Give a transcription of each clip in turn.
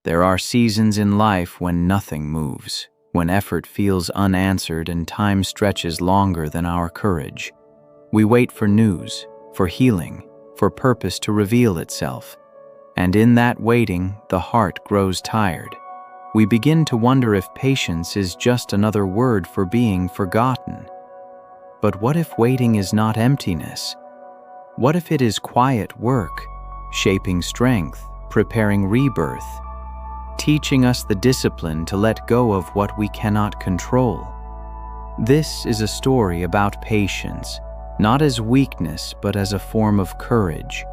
There are seasons in life when nothing moves, when effort feels unanswered and time stretches longer than our courage. We wait for news, for healing, for purpose to reveal itself. And in that waiting, the heart grows tired. We begin to wonder if patience is just another word for being forgotten. But what if waiting is not emptiness? What if it is quiet work, shaping strength, preparing rebirth, teaching us the discipline to let go of what we cannot control? This is a story about patience, not as weakness but as a form of courage.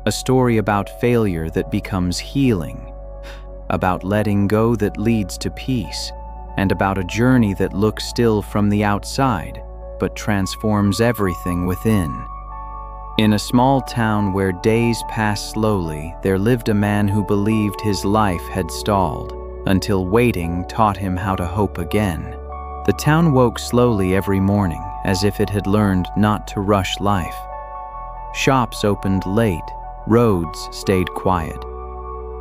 A story about failure that becomes healing, about letting go that leads to peace, and about a journey that looks still from the outside but transforms everything within. In a small town where days passed slowly, there lived a man who believed his life had stalled, until waiting taught him how to hope again. The town woke slowly every morning, as if it had learned not to rush life. Shops opened late, roads stayed quiet.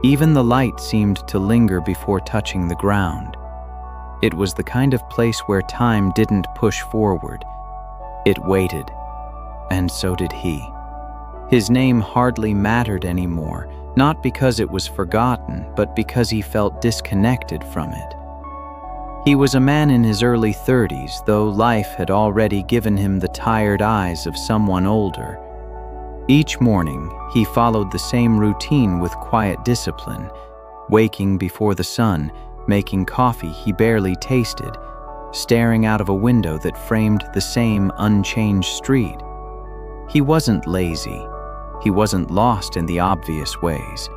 Even the light seemed to linger before touching the ground. It was the kind of place where time didn't push forward. It waited. And so did he. His name hardly mattered anymore, not because it was forgotten, but because he felt disconnected from it. He was a man in his early 30s, though life had already given him the tired eyes of someone older. Each morning, he followed the same routine with quiet discipline, waking before the sun, making coffee he barely tasted, staring out of a window that framed the same unchanged street. He wasn't lazy. He wasn't lost in the obvious ways.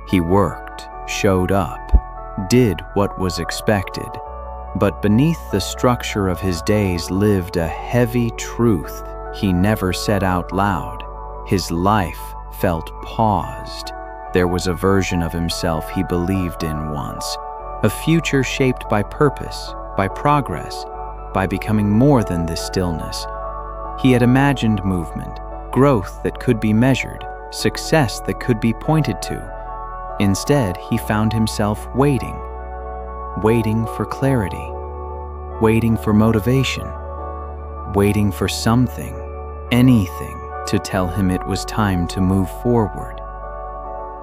He worked, showed up, did what was expected. But beneath the structure of his days lived a heavy truth he never said out loud. His life felt paused. There was a version of himself he believed in once, a future shaped by purpose, by progress, by becoming more than this stillness. He had imagined movement, growth that could be measured, success that could be pointed to. Instead, he found himself waiting for clarity, waiting for motivation, waiting for something, anything, to tell him it was time to move forward.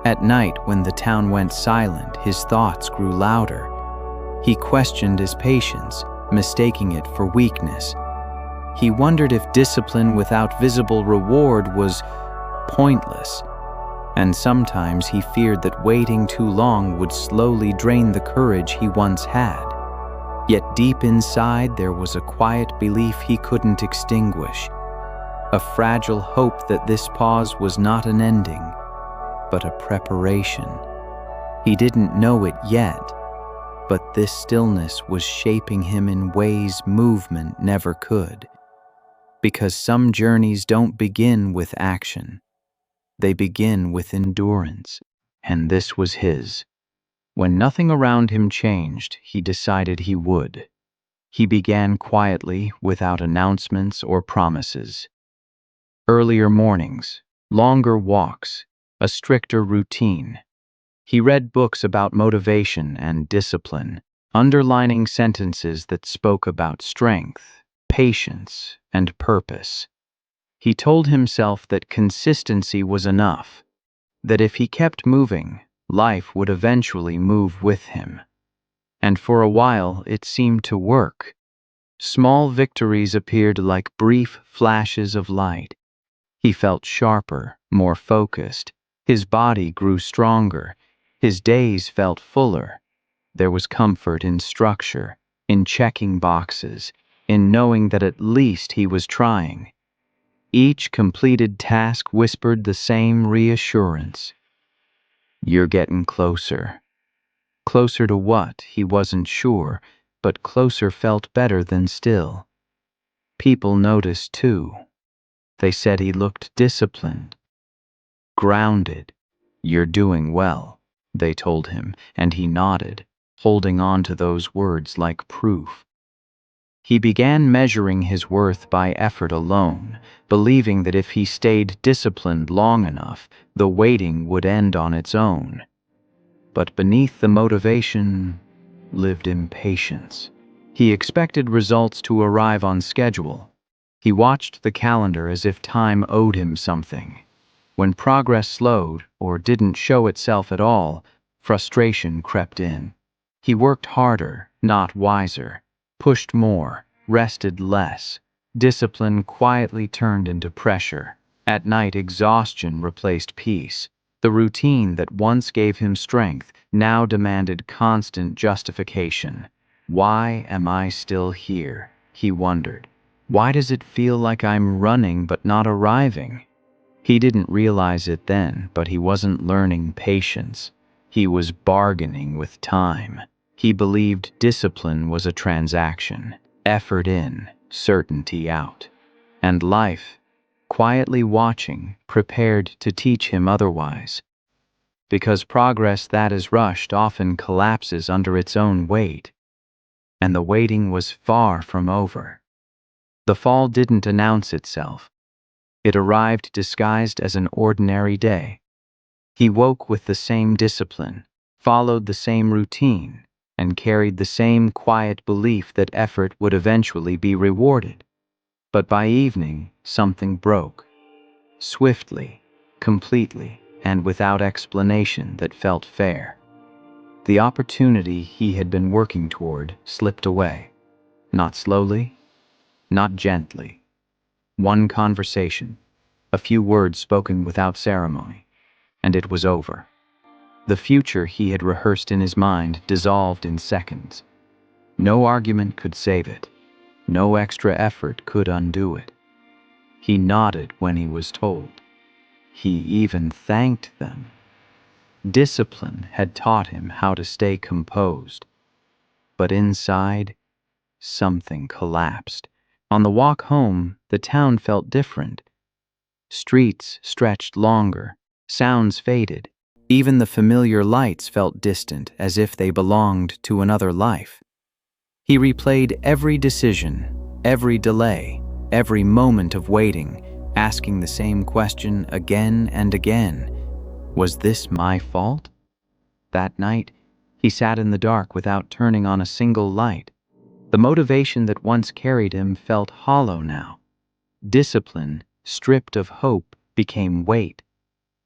At night, when the town went silent, his thoughts grew louder. He questioned his patience, mistaking it for weakness. He wondered if discipline without visible reward was pointless, and sometimes he feared that waiting too long would slowly drain the courage he once had. Yet deep inside there was a quiet belief he couldn't extinguish, a fragile hope that this pause was not an ending, but a preparation. He didn't know it yet, but this stillness was shaping him in ways movement never could. Because some journeys don't begin with action. They begin with endurance, and this was his. When nothing around him changed, he decided he would. He began quietly, without announcements or promises. Earlier mornings, longer walks, a stricter routine. He read books about motivation and discipline, underlining sentences that spoke about strength, patience, and purpose. He told himself that consistency was enough, that if he kept moving, life would eventually move with him. And for a while, it seemed to work. Small victories appeared like brief flashes of light. He felt sharper, more focused. His body grew stronger. His days felt fuller. There was comfort in structure, in checking boxes, in knowing that at least he was trying. Each completed task whispered the same reassurance. You're getting closer. Closer to what, he wasn't sure, but closer felt better than still. People noticed too. They said he looked disciplined, grounded. You're doing well, they told him, and he nodded, holding on to those words like proof. He began measuring his worth by effort alone, believing that if he stayed disciplined long enough, the waiting would end on its own. But beneath the motivation lived impatience. He expected results to arrive on schedule. He watched the calendar as if time owed him something. When progress slowed or didn't show itself at all, frustration crept in. He worked harder, not wiser, pushed more, rested less. Discipline quietly turned into pressure. At night, exhaustion replaced peace. The routine that once gave him strength now demanded constant justification. Why am I still here? He wondered. Why does it feel like I'm running but not arriving? He didn't realize it then, but he wasn't learning patience. He was bargaining with time. He believed discipline was a transaction, effort in, certainty out. And life, quietly watching, prepared to teach him otherwise. Because progress that is rushed often collapses under its own weight. And the waiting was far from over. The fall didn't announce itself. It arrived disguised as an ordinary day. He woke with the same discipline, followed the same routine, and carried the same quiet belief that effort would eventually be rewarded. But by evening, something broke. Swiftly, completely, and without explanation that felt fair. The opportunity he had been working toward slipped away. Not slowly, not gently. One conversation, a few words spoken without ceremony, and it was over. The future he had rehearsed in his mind dissolved in seconds. No argument could save it. No extra effort could undo it. He nodded when he was told. He even thanked them. Discipline had taught him how to stay composed. But inside, something collapsed. On the walk home, the town felt different. Streets stretched longer, sounds faded. Even the familiar lights felt distant, as if they belonged to another life. He replayed every decision, every delay, every moment of waiting, asking the same question again and again. Was this my fault? That night, he sat in the dark without turning on a single light. The motivation that once carried him felt hollow now. Discipline, stripped of hope, became weight.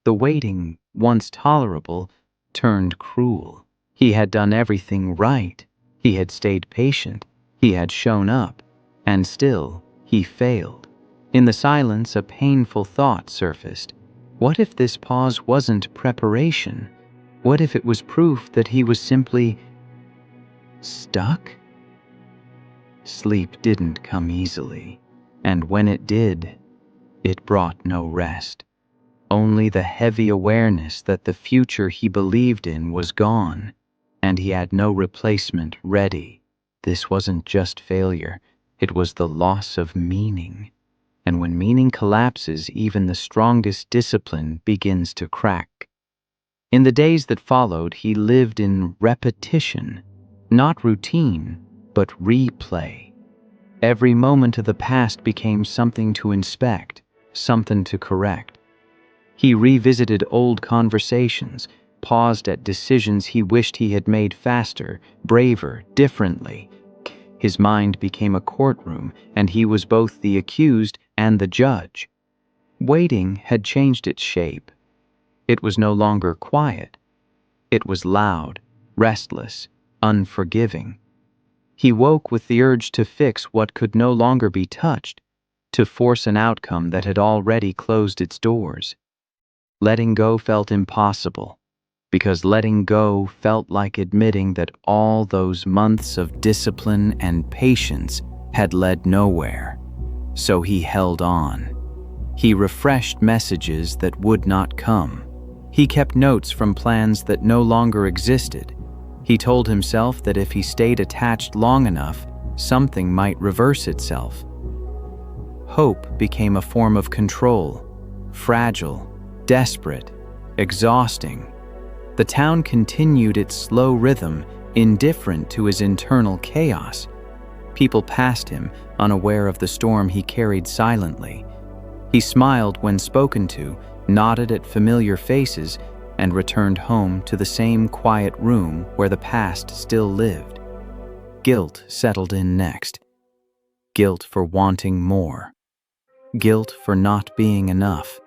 The waiting, once tolerable, turned cruel. He had done everything right. He had stayed patient. He had shown up. And still, he failed. In the silence, a painful thought surfaced. What if this pause wasn't preparation? What if it was proof that he was simply stuck? Sleep didn't come easily, and when it did, it brought no rest. Only the heavy awareness that the future he believed in was gone, and he had no replacement ready. This wasn't just failure, it was the loss of meaning. And when meaning collapses, even the strongest discipline begins to crack. In the days that followed, he lived in repetition, not routine, but replay. Every moment of the past became something to inspect, something to correct. He revisited old conversations, paused at decisions he wished he had made faster, braver, differently. His mind became a courtroom, and he was both the accused and the judge. Waiting had changed its shape. It was no longer quiet. It was loud, restless, unforgiving. He woke with the urge to fix what could no longer be touched, to force an outcome that had already closed its doors. Letting go felt impossible, because letting go felt like admitting that all those months of discipline and patience had led nowhere. So he held on. He refreshed messages that would not come. He kept notes from plans that no longer existed. He told himself that if he stayed attached long enough, something might reverse itself. Hope became a form of control, fragile, desperate, exhausting. The town continued its slow rhythm, indifferent to his internal chaos. People passed him, unaware of the storm he carried silently. He smiled when spoken to, nodded at familiar faces, and returned home to the same quiet room where the past still lived. Guilt settled in next. Guilt for wanting more. Guilt for not being enough.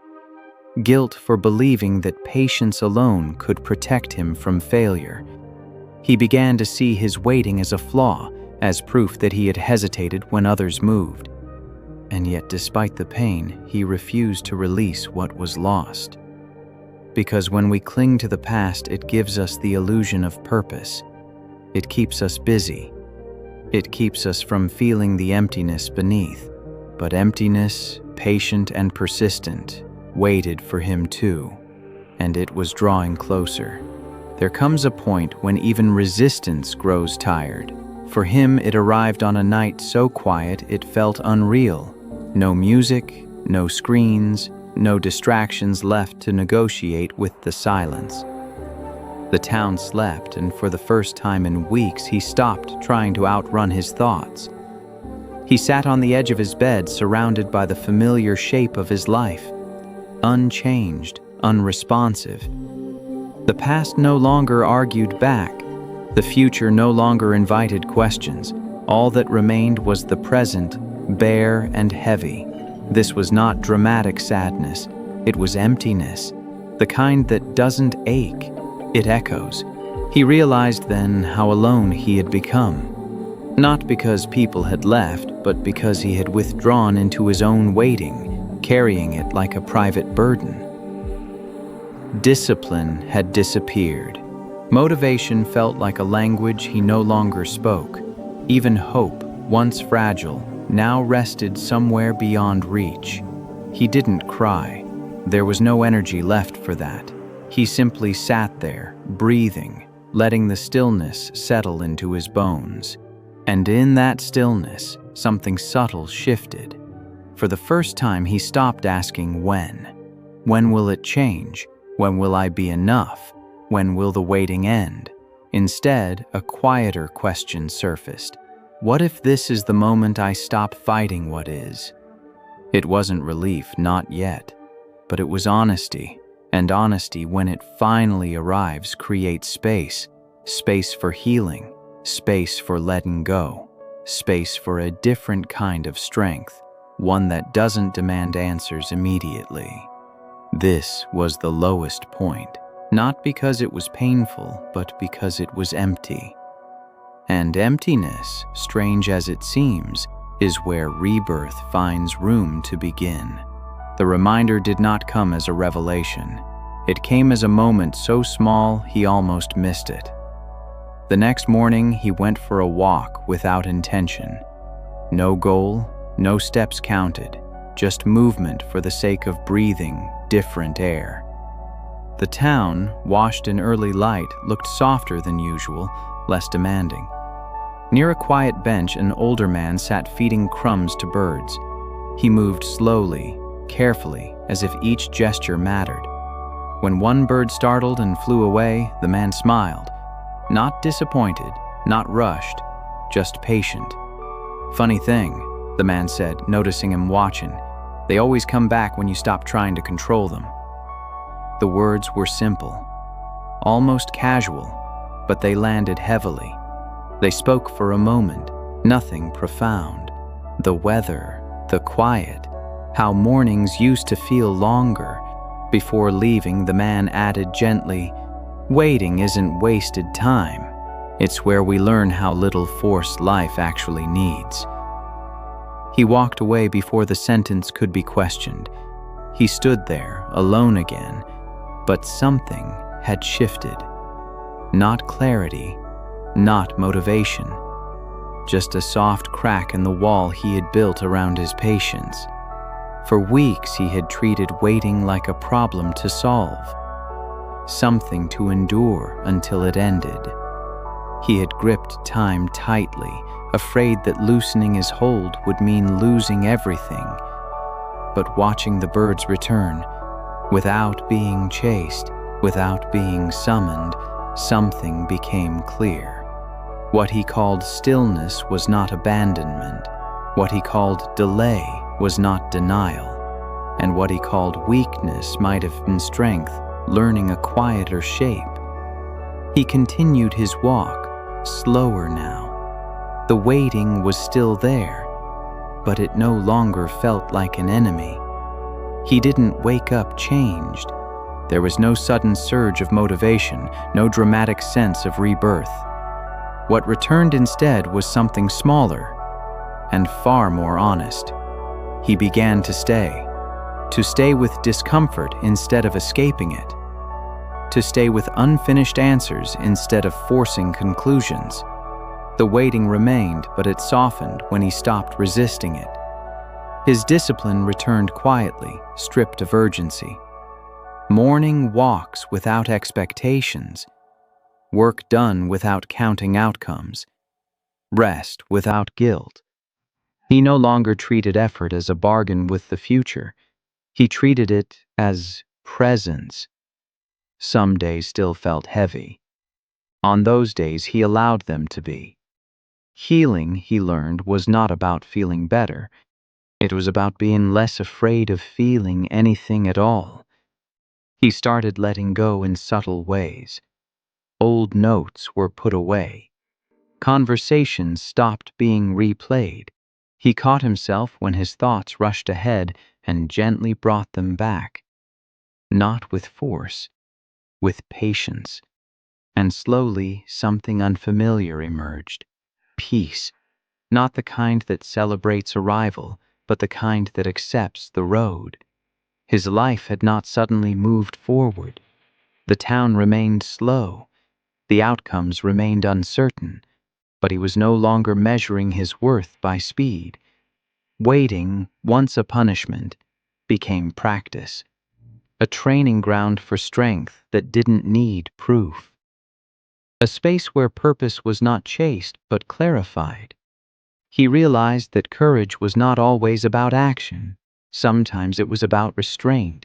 Guilt for believing that patience alone could protect him from failure. He began to see his waiting as a flaw, as proof that he had hesitated when others moved. And yet, despite the pain, he refused to release what was lost. Because when we cling to the past, it gives us the illusion of purpose. It keeps us busy. It keeps us from feeling the emptiness beneath. But emptiness, patient and persistent, waited for him too, and it was drawing closer. There comes a point when even resistance grows tired. For him, it arrived on a night so quiet it felt unreal. No music, no screens, no distractions left to negotiate with the silence. The town slept, and for the first time in weeks, he stopped trying to outrun his thoughts. He sat on the edge of his bed, surrounded by the familiar shape of his life. Unchanged, unresponsive. The past no longer argued back. The future no longer invited questions. All that remained was the present, bare and heavy. This was not dramatic sadness. It was emptiness, the kind that doesn't ache. It echoes. He realized then how alone he had become. Not because people had left, but because he had withdrawn into his own waiting, carrying it like a private burden. Discipline had disappeared. Motivation felt like a language he no longer spoke. Even hope, once fragile, now rested somewhere beyond reach. He didn't cry. There was no energy left for that. He simply sat there, breathing, letting the stillness settle into his bones. And in that stillness, something subtle shifted. For the first time, he stopped asking when. When will it change? When will I be enough? When will the waiting end? Instead, a quieter question surfaced. What if this is the moment I stop fighting what is? It wasn't relief, not yet. But it was honesty. And honesty, when it finally arrives, creates space. Space for healing. Space for letting go. Space for a different kind of strength. One that doesn't demand answers immediately. This was the lowest point, not because it was painful, but because it was empty. And emptiness, strange as it seems, is where rebirth finds room to begin. The reminder did not come as a revelation. It came as a moment so small he almost missed it. The next morning, he went for a walk without intention. No goal, no steps counted, just movement for the sake of breathing different air. The town, washed in early light, looked softer than usual, less demanding. Near a quiet bench, an older man sat feeding crumbs to birds. He moved slowly, carefully, as if each gesture mattered. When one bird startled and flew away, the man smiled. Not disappointed, not rushed, just patient. Funny thing, the man said, noticing him watching. They always come back when you stop trying to control them. The words were simple, almost casual, but they landed heavily. They spoke for a moment, nothing profound. The weather, the quiet, how mornings used to feel longer. Before leaving, the man added gently, "Waiting isn't wasted time. It's where we learn how little force life actually needs." He walked away before the sentence could be questioned. He stood there, alone again, but something had shifted. Not clarity, not motivation, just a soft crack in the wall he had built around his patience. For weeks he had treated waiting like a problem to solve, something to endure until it ended. He had gripped time tightly, afraid that loosening his hold would mean losing everything. But watching the birds return, without being chased, without being summoned, something became clear. What he called stillness was not abandonment. What he called delay was not denial. And what he called weakness might have been strength, learning a quieter shape. He continued his walk, slower now. The waiting was still there, but it no longer felt like an enemy. He didn't wake up changed. There was no sudden surge of motivation, no dramatic sense of rebirth. What returned instead was something smaller and far more honest. He began to stay with discomfort instead of escaping it, to stay with unfinished answers instead of forcing conclusions. The waiting remained, but it softened when he stopped resisting it. His discipline returned quietly, stripped of urgency. Morning walks without expectations, work done without counting outcomes, rest without guilt. He no longer treated effort as a bargain with the future. He treated it as presence. Some days still felt heavy. On those days, he allowed them to be. Healing, he learned, was not about feeling better. It was about being less afraid of feeling anything at all. He started letting go in subtle ways. Old notes were put away. Conversations stopped being replayed. He caught himself when his thoughts rushed ahead and gently brought them back. Not with force, with patience. And slowly something unfamiliar emerged. Peace. Not the kind that celebrates arrival, but the kind that accepts the road. His life had not suddenly moved forward. The town remained slow. The outcomes remained uncertain, but he was no longer measuring his worth by speed. Waiting, once a punishment, became practice, a training ground for strength that didn't need proof, a space where purpose was not chased but clarified. He realized that courage was not always about action. Sometimes it was about restraint,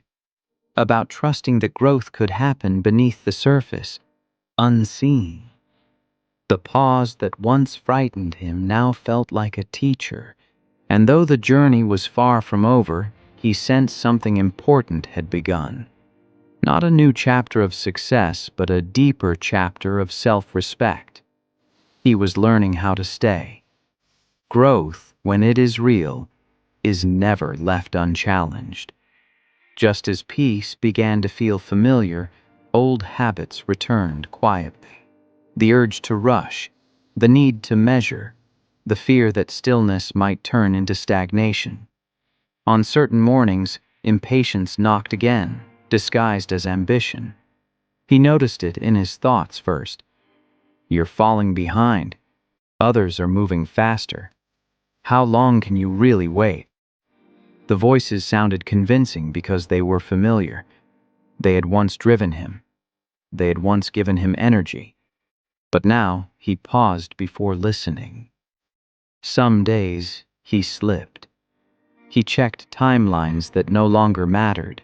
about trusting that growth could happen beneath the surface, unseen. The pause that once frightened him now felt like a teacher, and though the journey was far from over, he sensed something important had begun. Not a new chapter of success, but a deeper chapter of self-respect. He was learning how to stay. Growth, when it is real, is never left unchallenged. Just as peace began to feel familiar, old habits returned quietly. The urge to rush, the need to measure, the fear that stillness might turn into stagnation. On certain mornings, impatience knocked again, disguised as ambition. He noticed it in his thoughts first. You're falling behind. Others are moving faster. How long can you really wait? The voices sounded convincing because they were familiar. They had once driven him. They had once given him energy. But now he paused before listening. Some days he slipped. He checked timelines that no longer mattered,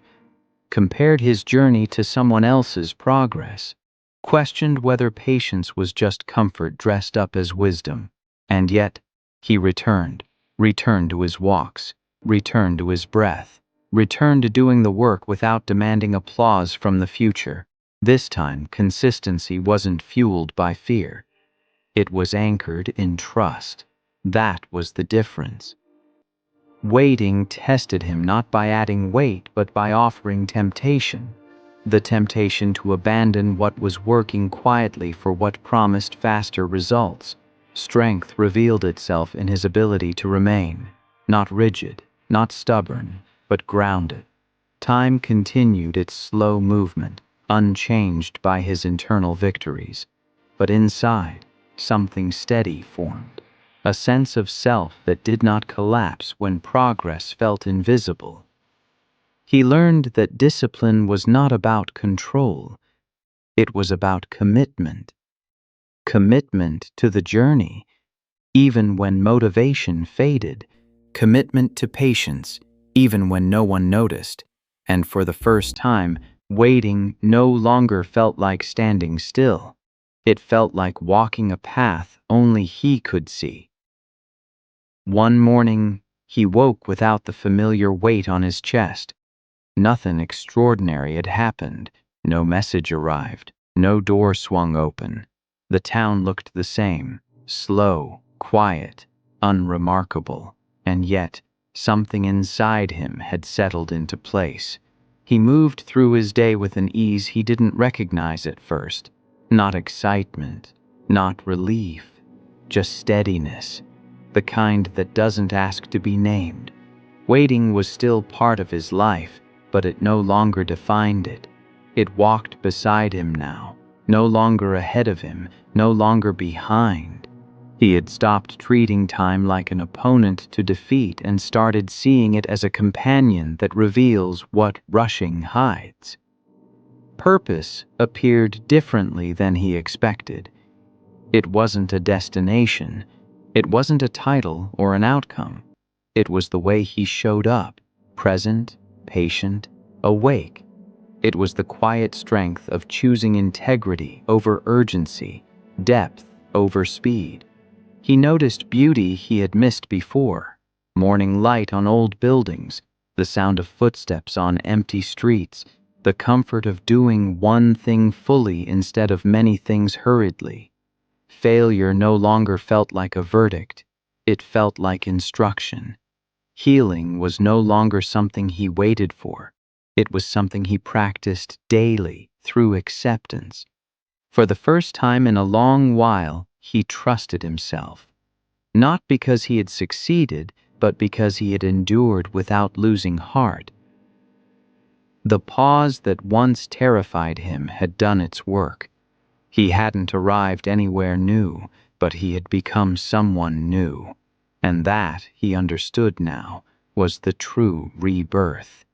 compared his journey to someone else's progress, questioned whether patience was just comfort dressed up as wisdom. And yet, he returned to his walks, returned to his breath, returned to doing the work without demanding applause from the future. This time, consistency wasn't fueled by fear. It was anchored in trust. That was the difference. Waiting tested him not by adding weight, but by offering temptation. The temptation to abandon what was working quietly for what promised faster results. Strength revealed itself in his ability to remain, not rigid, not stubborn, but grounded. Time continued its slow movement, unchanged by his internal victories. But inside, something steady formed. A sense of self that did not collapse when progress felt invisible. He learned that discipline was not about control. It was about commitment. Commitment to the journey, even when motivation faded. Commitment to patience, even when no one noticed. And for the first time, waiting no longer felt like standing still. It felt like walking a path only he could see. One morning, he woke without the familiar weight on his chest. Nothing extraordinary had happened, No message arrived. No door swung open. The town looked the same, slow, quiet, unremarkable, and yet something inside him had settled into place. He moved through his day with an ease he didn't recognize at first. Not excitement, not relief, just steadiness, the kind that doesn't ask to be named. Waiting was still part of his life, but it no longer defined it. It walked beside him now, no longer ahead of him, no longer behind. He had stopped treating time like an opponent to defeat and started seeing it as a companion that reveals what rushing hides. Purpose appeared differently than he expected. It wasn't a destination. It wasn't a title or an outcome. It was the way he showed up, present, patient, awake. It was the quiet strength of choosing integrity over urgency, depth over speed. He noticed beauty he had missed before: morning light on old buildings, the sound of footsteps on empty streets, the comfort of doing one thing fully instead of many things hurriedly. Failure no longer felt like a verdict, it felt like instruction. Healing was no longer something he waited for. It was something he practiced daily through acceptance. For the first time in a long while, he trusted himself. Not because he had succeeded, but because he had endured without losing heart. The pause that once terrified him had done its work. He hadn't arrived anywhere new, but he had become someone new. And that, he understood now, was the true rebirth.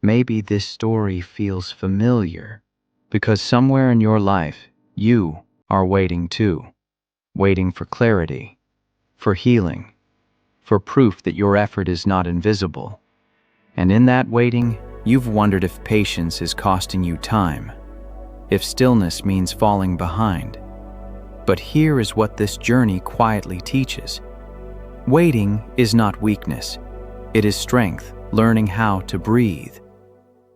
Maybe this story feels familiar, because somewhere in your life, you are waiting too. Waiting for clarity, for healing, for proof that your effort is not invisible. And in that waiting, you've wondered if patience is costing you time, if stillness means falling behind. But here is what this journey quietly teaches. Waiting is not weakness. It is strength, learning how to breathe.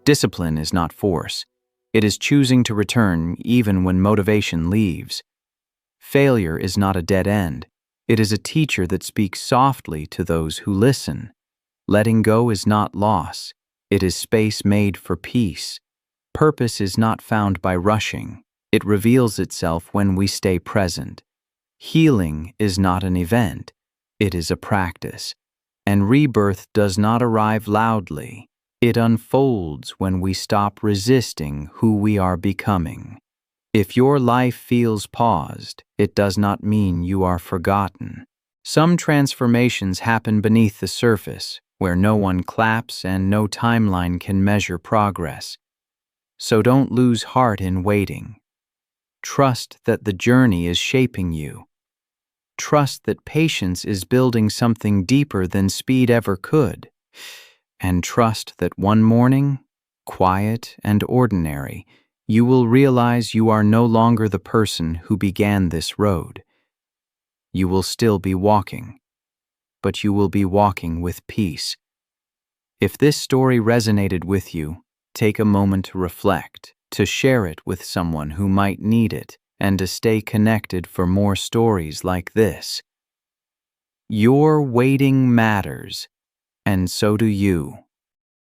Discipline is not force. It is choosing to return even when motivation leaves. Failure is not a dead end. It is a teacher that speaks softly to those who listen. Letting go is not loss. It is space made for peace. Purpose is not found by rushing. It reveals itself when we stay present. Healing is not an event. It is a practice. And rebirth does not arrive loudly. It unfolds when we stop resisting who we are becoming. If your life feels paused, it does not mean you are forgotten. Some transformations happen beneath the surface, where no one claps and no timeline can measure progress. So don't lose heart in waiting. Trust that the journey is shaping you. Trust that patience is building something deeper than speed ever could. And trust that one morning, quiet and ordinary, you will realize you are no longer the person who began this road. You will still be walking, but you will be walking with peace. If this story resonated with you, take a moment to reflect, to share it with someone who might need it, and to stay connected for more stories like this. Your waiting matters, and so do you.